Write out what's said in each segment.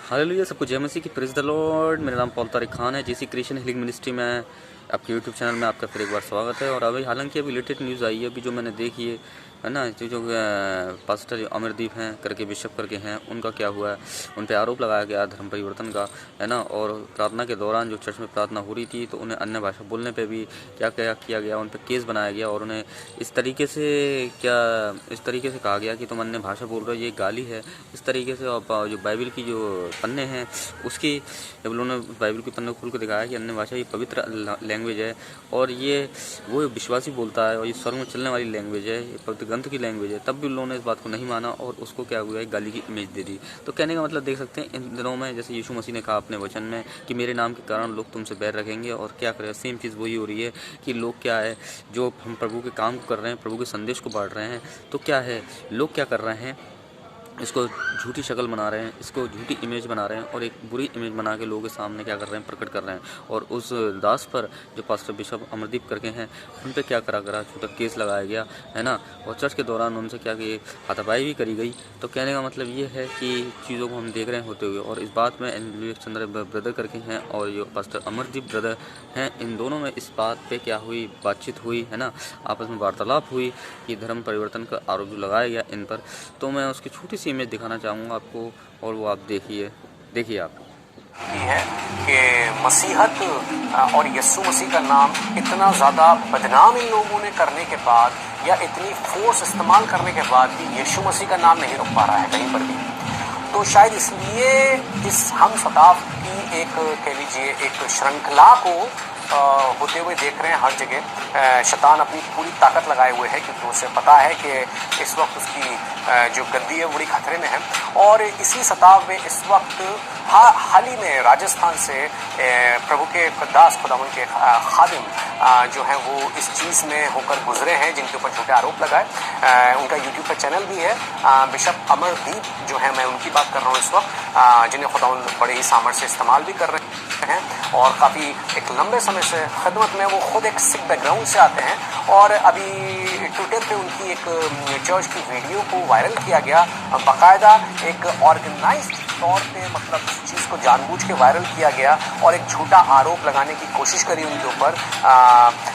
Hallelujah, सबको जय मसीह की, प्रेज़ द लॉर्ड। मेरा नाम पॉल तारिक खान है। जीसी क्रिएशन हीलिंग मिनिस्ट्री में आपके यूट्यूब चैनल में आपका फिर एक बार स्वागत है। और अभी हालांकि अभी लेटेस्ट न्यूज़ आई है, अभी जो मैंने देखी है ना, जो पास्टर अमरदीप हैं करके, बिशप करके हैं, उनका क्या हुआ है, उन पे आरोप लगाया गया धर्म परिवर्तन का, है ना। और प्रार्थना के दौरान जो चर्च में प्रार्थना हो रही थी तो उन्हें अन्य भाषा बोलने पे भी क्या क्या किया गया, उन पर केस बनाया गया और उन्हें इस तरीके से कहा गया कि तुम अन्य भाषा बोल रहे हो, ये गाली है। इस तरीके से जो बाइबल की जो पन्ने हैं उसकी, जब उन्होंने बाइबल के पन्ने खोल कर दिखाया कि अन्य भाषा ये पवित्र लैंग्वेज है और ये वो विश्वासी बोलता है और ये स्वर्ग में चलने वाली लैंग्वेज है, ये पवित्र ग्रंथ की लैंग्वेज है, तब भी उन लोगों ने इस बात को नहीं माना और उसको क्या हुआ है, गाली की इमेज दे दी। तो कहने का मतलब देख सकते हैं इन दिनों में, जैसे यीशु मसीह ने कहा अपने वचन में कि मेरे नाम के कारण लोग तुमसे बैर रखेंगे, और क्या करें, सेम चीज़ वही हो रही है कि लोग क्या है, जो हम प्रभु के काम को कर रहे हैं, प्रभु के संदेश को बांट रहे हैं, तो क्या है, लोग क्या कर रहे हैं, इसको झूठी शक्ल बना रहे हैं, इसको झूठी इमेज बना रहे हैं और एक बुरी इमेज बना के लोगों के सामने क्या कर रहे हैं, प्रकट कर रहे हैं। और उस दास पर जो पास्टर बिशप अमरदीप करके हैं, उन पे क्या करा झूठा केस लगाया गया, है ना। और चर्च के दौरान उनसे क्या कि हाथापाई भी करी गई। तो कहने का मतलब ये है कि चीज़ों को हम देख रहे हैं होते हुए। और इस बात में विवेक चंद्र ब्रदर करके हैं और जो पास्टर अमरदीप ब्रदर हैं, इन दोनों में इस बात पे क्या हुई, बातचीत हुई, है ना, आपस में वार्तालाप हुई कि धर्म परिवर्तन का आरोप जो लगाया गया इन पर। तो मैं उसकी छोटी सी इमेज दिखाना चाहूँगा आपको और वो आप देखिए आप। है कि मसीहत और यीशु मसीह का नाम इतना ज़्यादा बदनाम इन लोगों ने करने के बाद, या इतनी फोर्स इस्तेमाल करने के बाद भी यीशु मसीह का नाम नहीं रुक पा रहा है कहीं पर भी। तो शायद इसलिए इस हम सताव की एक, कह लीजिए, एक श्रृंखला को होते हुए देख रहे हैं हर जगह। शैतान अपनी पूरी ताकत लगाए हुए है, क्योंकि उसे पता है कि इस वक्त उसकी जो गद्दी है बड़ी खतरे में है। और इसी सताव में इस वक्त हाल ही में राजस्थान से प्रभु के दास खुदावन के खादिम जो हैं वो इस चीज़ में होकर गुजरे हैं, जिनके ऊपर झूठे आरोप लगाए। उनका यूट्यूब पर चैनल भी है, बिशप अमरदीप जो है, मैं उनकी बात कर रहा हूँ इस वक्त, जिन्हें खुदावन बड़े ही सामर्थ्य से इस्तेमाल भी कर रहे हैं और काफ़ी एक लंबे समय से खिदमत में। वो खुद एक सिख बैकग्राउंड से आते हैं और अभी ट्विटर पे उनकी एक चर्च की वीडियो को वायरल किया गया, बाकायदा एक ऑर्गेनाइज्ड तौर पे, मतलब इस चीज़ को जानबूझ के वायरल किया गया और एक झूठा आरोप लगाने की कोशिश करी उनके ऊपर।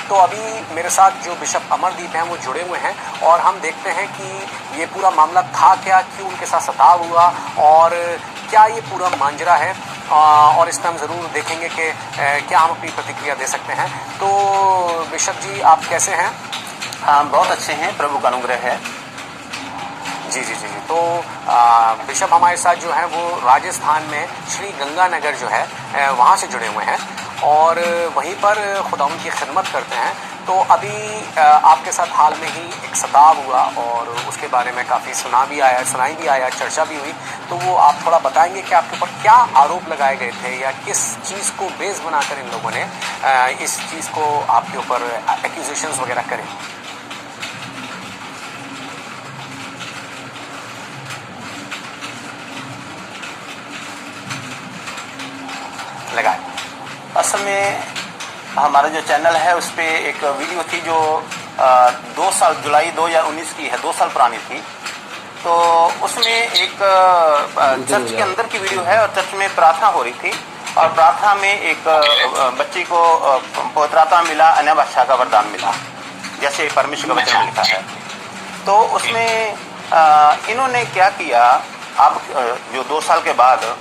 तो अभी मेरे साथ जो बिशप अमरदीप हैं वो जुड़े हुए हैं और हम देखते हैं कि ये पूरा मामला था क्या, क्यों उनके साथ सताव हुआ और क्या ये पूरा मांजरा है। और इस पर हम ज़रूर देखेंगे कि क्या हम अपनी प्रतिक्रिया दे सकते हैं। तो बिशप जी, आप कैसे हैं? हाँ, बहुत अच्छे हैं, प्रभु का अनुग्रह है। जी जी जी जी। तो बिशप हमारे साथ जो है वो राजस्थान में श्री गंगानगर जो है वहाँ से जुड़े हुए हैं और वहीं पर खुदावंद की खिदमत करते हैं। तो अभी आपके साथ हाल में ही एक सताव हुआ और उसके बारे में काफ़ी सुनाई भी आया, चर्चा भी हुई। तो वो आप थोड़ा बताएंगे कि आपके ऊपर क्या आरोप लगाए गए थे या किस चीज़ को बेस बनाकर इन लोगों ने इस चीज़ को आपके ऊपर एक्यूजेशंस वगैरह करें? लगाए। असल में हमारा जो चैनल है उस पर एक वीडियो थी जो 2 साल जुलाई 2019 की है, 2 साल पुरानी थी। तो उसमें एक चर्च के अंदर की वीडियो है और चर्च में प्रार्थना हो रही थी और प्रार्थना में एक बच्ची को पवित्र आत्मा मिला, अन्य भाषा का वरदान मिला, जैसे परमेश्वर का वचन में लिखा है। तो उसमें इन्होंने क्या किया, अब जो 2 साल के बाद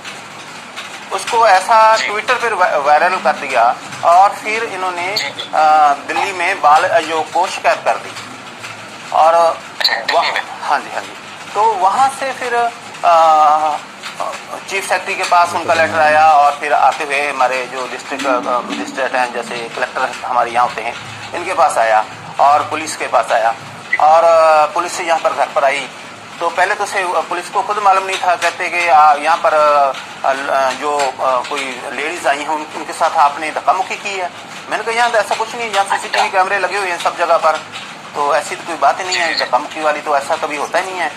उसको ऐसा ट्विटर पर वायरल कर दिया और फिर इन्होंने दिल्ली में बाल आयोग को शिकायत कर दी और हाँ जी। तो वहाँ से फिर चीफ सेक्रेटरी के पास उनका लेटर आया और फिर आते हुए हमारे जो डिस्ट्रिक्ट मजिस्ट्रेट हैं, जैसे कलेक्टर हमारे यहाँ होते हैं, इनके पास आया और पुलिस के पास आया और पुलिस से यहाँ पर घर पर आई। तो पहले तो पुलिस को खुद मालूम नहीं था, कहते कि यहाँ पर जो कोई लेडीज़ आई हैं उनके साथ आपने धक्का मुक्की की है। मैंने कहा यहाँ तो ऐसा कुछ नहीं, यहाँ CCTV कैमरे लगे हुए हैं सब जगह पर, तो ऐसी तो कोई बात ही नहीं है, धक्का मुक्की वाली तो ऐसा कभी होता ही नहीं है।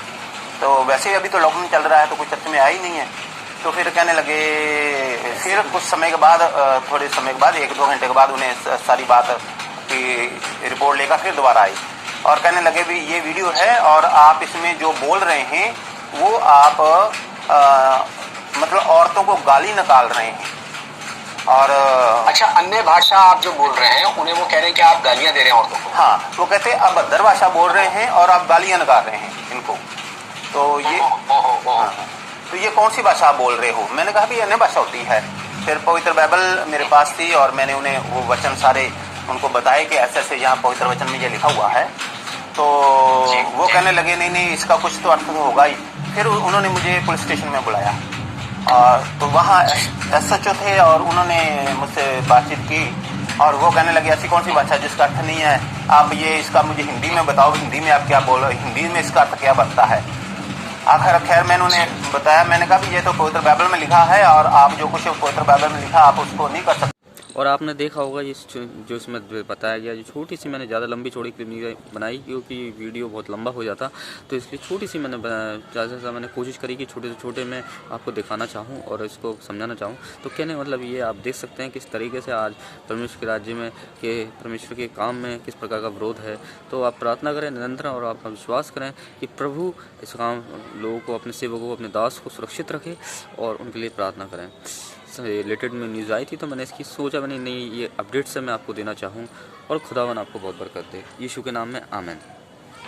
तो वैसे अभी तो लॉकडाउन चल रहा है तो कोई चर्च में आ ही नहीं है। तो फिर कहने लगे, फिर कुछ समय के बाद, थोड़े समय के बाद, 1-2 घंटे के बाद उन्हें सारी बात की रिपोर्ट लेकर फिर दोबारा आई और कहने लगे भी ये वीडियो है और आप इसमें जो बोल रहे हैं वो आप मतलब औरतों औरतों को गाली निकाल रहे हैं। और अच्छा, अन्य भाषा आप जो बोल रहे हैं उन्हें वो कह रहे हैं कि आप गालियां दे रहे हैं औरतों को। हाँ, वो कहते हैं आप अभद्र भाषा बोल रहे हैं और आप गालियां निकाल रहे हैं इनको। तो ये हाँ, तो ये कौन सी भाषा आप बोल रहे हो? मैंने कहा भी अन्य भाषा होती है। फिर पवित्र बाइबल मेरे पास थी और मैंने उन्हें वो वचन सारे उनको बताए कि ऐसे ऐसे यहाँ पवित्र वचन में ये लिखा हुआ है। तो वो कहने लगे नहीं नहीं, इसका कुछ तो अर्थ तो होगा ही। फिर उन्होंने मुझे पुलिस स्टेशन में बुलाया और तो वहाँ SHO थे और उन्होंने मुझसे बातचीत की और वो कहने लगे ऐसी कौन सी भाषा जिसका अर्थ नहीं है, आप ये इसका मुझे हिंदी में बताओ, हिंदी में आप क्या बोल रहे हो, हिंदी में इसका अर्थ क्या बनता है। आखिर खैर मैंने उन्हें बताया, मैंने कहा भी ये तो पवित्र बाइबल में लिखा है और आप जो कुछ पवित्र बाइबल में लिखा आप उसको नहीं कर सकते। और आपने देखा होगा ये जो इसमें बताया गया, जो छोटी सी, मैंने ज़्यादा लंबी चौड़ी क्लिप नहीं बनाई क्योंकि वीडियो बहुत लंबा हो जाता, तो इसलिए छोटी सी मैंने ज़्यादा मैंने कोशिश करी कि छोटे से छोटे में आपको दिखाना चाहूँ और इसको समझाना चाहूँ। तो कहने मतलब ये आप देख सकते हैं किस तरीके से आज परमेश्वर के राज्य में के परमेश्वर के काम में किस प्रकार का विरोध है। तो आप प्रार्थना करें निरंतर और आप विश्वास करें कि प्रभु इस काम लोगों को, अपने सेवकों को, अपने दास को सुरक्षित रखे और उनके लिए प्रार्थना करें। रिलेटेड में न्यूज़ आई थी तो मैंने इसकी सोचा, मैंने नहीं ये अपडेट से मैं आपको देना चाहूँ और खुदावन आपको बहुत बरकत दे। यीशु के नाम में आमीन।